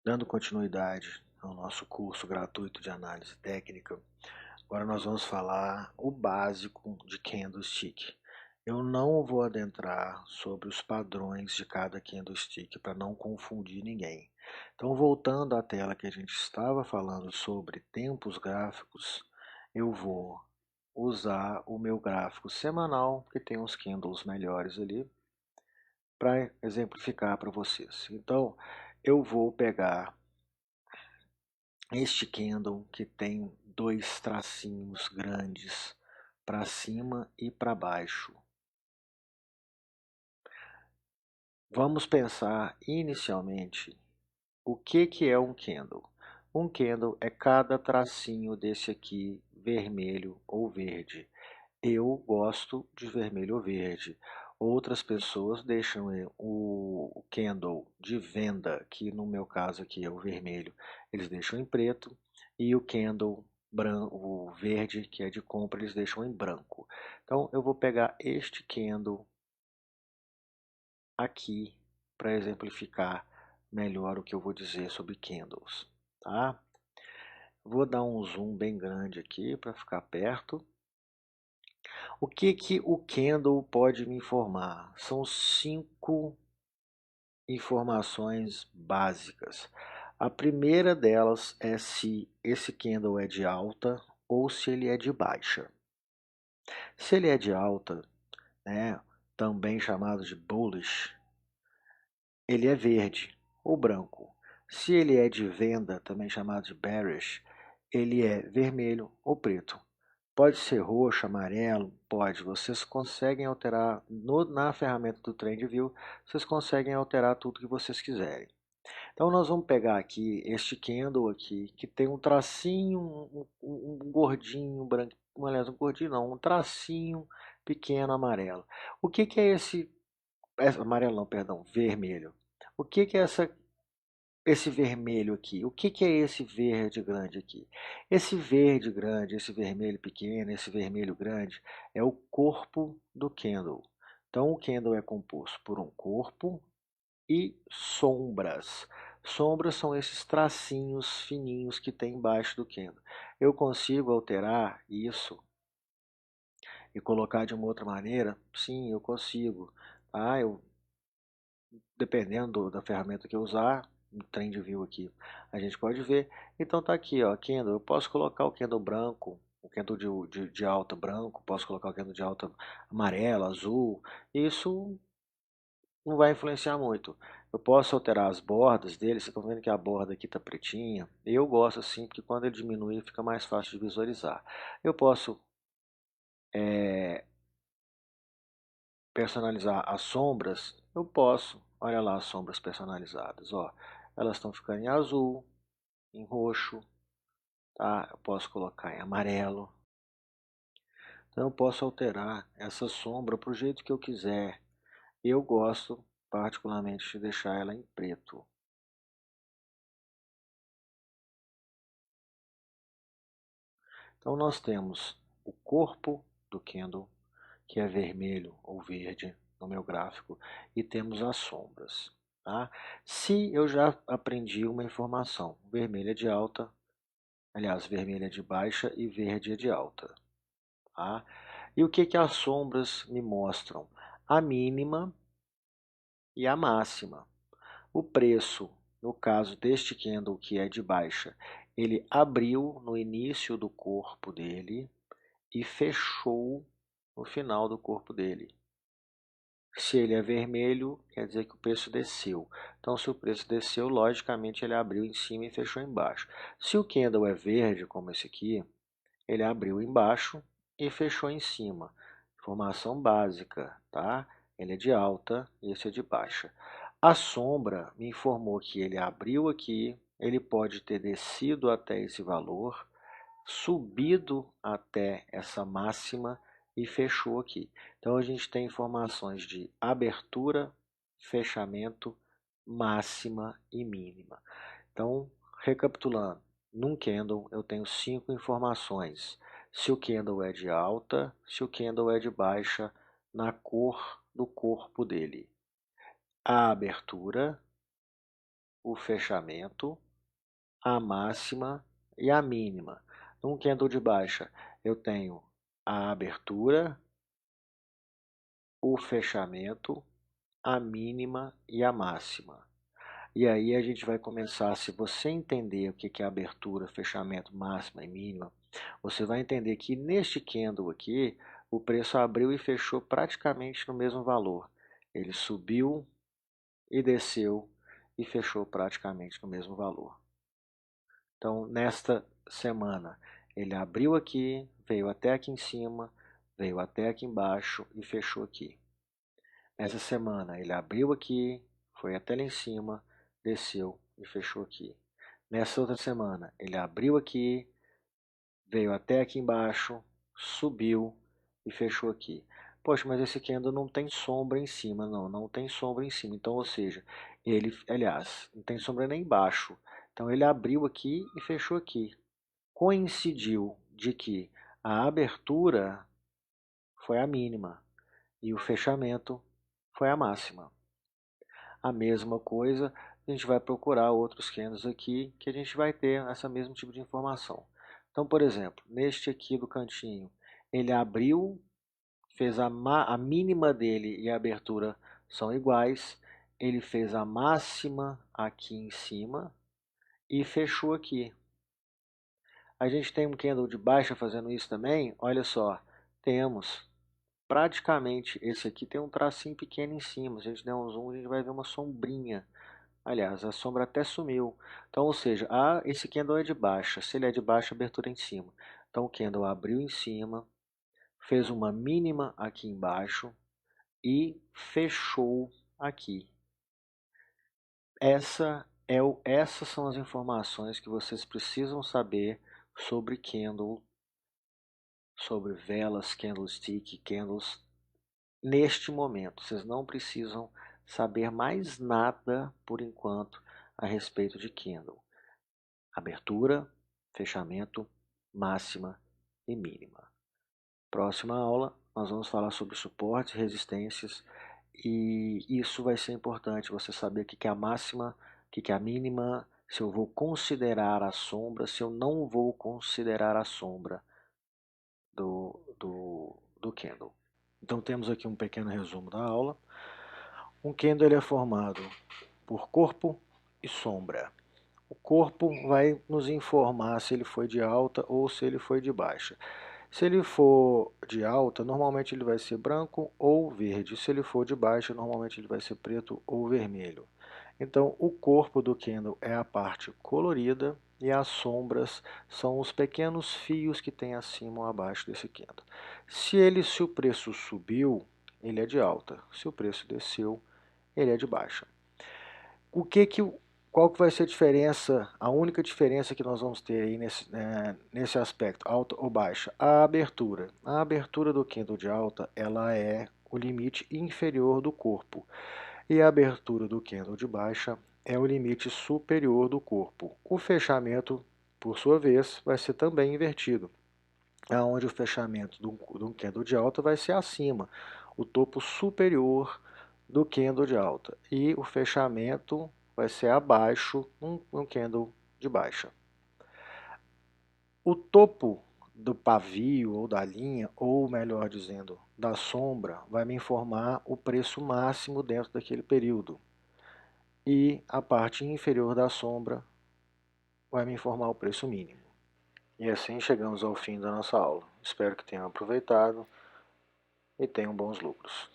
Dando continuidade ao nosso curso gratuito de análise técnica, agora nós vamos falar o básico de candlestick. Eu não vou adentrar sobre os padrões de cada candlestick para não confundir ninguém. Então, voltando à tela que a gente estava falando sobre tempos gráficos, eu vou usar o meu gráfico semanal, que tem uns candles melhores ali, para exemplificar para vocês. Então, eu vou pegar este candle que tem dois tracinhos grandes para cima e para baixo. Vamos pensar inicialmente o que é um candle. Um candle é cada tracinho desse aqui vermelho ou verde. Eu gosto de vermelho ou verde. Outras pessoas deixam o candle de venda, que no meu caso aqui é o vermelho, eles deixam em preto, e o candle branco, o verde, que é de compra, eles deixam em branco. Então eu vou pegar este candle aqui para exemplificar melhor o que eu vou dizer sobre candles, tá? Vou dar um zoom bem grande aqui para ficar perto. O que o candle pode me informar? São 5 informações básicas. A primeira delas é se esse candle é de alta ou se ele é de baixa. Se ele é de alta, né, também chamado de bullish, ele é verde ou branco. Se ele é de venda, também chamado de bearish, ele é vermelho ou preto. Pode ser roxo, amarelo, pode. Vocês conseguem alterar na ferramenta do TrendView, vocês conseguem alterar tudo que vocês quiserem. Então nós vamos pegar aqui este candle aqui, que tem um tracinho, um gordinho branco, aliás, um gordinho não, um tracinho pequeno amarelo. O que é amarelo não, perdão, vermelho. O que é esse vermelho aqui? O que é esse verde grande aqui? Esse verde grande, esse vermelho pequeno, esse vermelho grande é o corpo do candle. Então o candle é composto por um corpo e sombras. Sombras são esses tracinhos fininhos que tem embaixo do candle. Eu consigo alterar isso e colocar de uma outra maneira? Sim, eu consigo. Ah, dependendo da ferramenta que eu usar, no TrendView aqui, a gente pode ver. Então tá aqui, ó, candle. Eu posso colocar o candle branco, o candle de alta branco, posso colocar o candle de alta amarelo, azul. Isso não vai influenciar muito. Eu posso alterar as bordas dele. Vocês estão vendo que a borda aqui está pretinha. Eu gosto assim, porque quando ele diminuir fica mais fácil de visualizar. Eu posso personalizar as sombras. Eu posso. Olha lá as sombras personalizadas. Ó. Elas estão ficando em azul, em roxo. Tá? Eu posso colocar em amarelo. Então eu posso alterar essa sombra para o jeito que eu quiser. Eu gosto particularmente de deixar ela em preto. Então nós temos o corpo do candle, que é vermelho ou verde no meu gráfico, e temos as sombras. Tá? Se eu já aprendi uma informação, vermelho é de alta, aliás, vermelho é de baixa e verde é de alta. Tá? E o que as sombras me mostram? A mínima e a máxima. O preço, no caso deste candle que é de baixa, ele abriu no início do corpo dele e fechou no final do corpo dele. Se ele é vermelho, quer dizer que o preço desceu. Então, se o preço desceu, logicamente ele abriu em cima e fechou embaixo. Se o candle é verde, como esse aqui, ele abriu embaixo e fechou em cima. Informação básica, tá? Ele é de alta e esse é de baixa. A sombra me informou que ele abriu aqui, ele pode ter descido até esse valor, subido até essa máxima e fechou aqui. Então a gente tem informações de abertura, fechamento, máxima e mínima. Então, recapitulando, num candle eu tenho 5 informações. Se o candle é de alta, se o candle é de baixa, na cor do corpo dele. A abertura, o fechamento, a máxima e a mínima. Num candle de baixa, eu tenho a abertura, o fechamento, a mínima e a máxima. E aí a gente vai começar, se você entender o que é abertura, fechamento, máxima e mínima, você vai entender que neste candle aqui, o preço abriu e fechou praticamente no mesmo valor. Ele subiu e desceu e fechou praticamente no mesmo valor. Então, nesta semana, ele abriu aqui, veio até aqui em cima, veio até aqui embaixo e fechou aqui. Nessa semana, ele abriu aqui, foi até lá em cima, desceu e fechou aqui. Nessa outra semana, ele abriu aqui, veio até aqui embaixo, subiu e fechou aqui. Poxa, mas esse candle não tem sombra em cima, não tem sombra em cima. Então, ou seja, ele, aliás, não tem sombra nem embaixo. Então, ele abriu aqui e fechou aqui. Coincidiu de que a abertura foi a mínima e o fechamento foi a máxima. A mesma coisa, a gente vai procurar outros candles aqui que a gente vai ter esse mesmo tipo de informação. Então, por exemplo, neste aqui do cantinho, ele abriu, fez a mínima dele e a abertura são iguais, ele fez a máxima aqui em cima e fechou aqui. A gente tem um candle de baixa fazendo isso também, olha só, temos praticamente esse aqui tem um tracinho pequeno em cima, se a gente der um zoom a gente vai ver uma sombrinha. Aliás, a sombra até sumiu. Então, ou seja, esse candle é de baixa. Se ele é de baixa, abertura em cima. Então, o candle abriu em cima, fez uma mínima aqui embaixo e fechou aqui. Essas são as informações que vocês precisam saber sobre candle, sobre velas, candlestick, candles. Neste momento, vocês não precisam saber mais nada por enquanto a respeito de candle. Abertura, fechamento, máxima e mínima. Próxima aula, nós vamos falar sobre suportes, resistências e isso vai ser importante, você saber o que é a máxima, o que é a mínima, se eu vou considerar a sombra, se eu não vou considerar a sombra do candle. Então temos aqui um pequeno resumo da aula. Um candle ele é formado por corpo e sombra. O corpo vai nos informar se ele foi de alta ou se ele foi de baixa. Se ele for de alta, normalmente ele vai ser branco ou verde. Se ele for de baixa, normalmente ele vai ser preto ou vermelho. Então, o corpo do candle é a parte colorida e as sombras são os pequenos fios que tem acima ou abaixo desse candle. Se o preço subiu, ele é de alta. Se o preço desceu, ele é de baixa. Qual que vai ser a diferença, a única diferença que nós vamos ter aí nesse aspecto, alta ou baixa? A abertura. A abertura do candle de alta, ela é o limite inferior do corpo. E a abertura do candle de baixa é o limite superior do corpo. O fechamento, por sua vez, vai ser também invertido, onde o fechamento de um candle de alta vai ser acima, o topo superior do candle de alta, e o fechamento vai ser abaixo um candle de baixa. O topo do pavio ou da linha, ou melhor dizendo, da sombra, vai me informar o preço máximo dentro daquele período. E a parte inferior da sombra vai me informar o preço mínimo. E assim chegamos ao fim da nossa aula. Espero que tenham aproveitado e tenham bons lucros.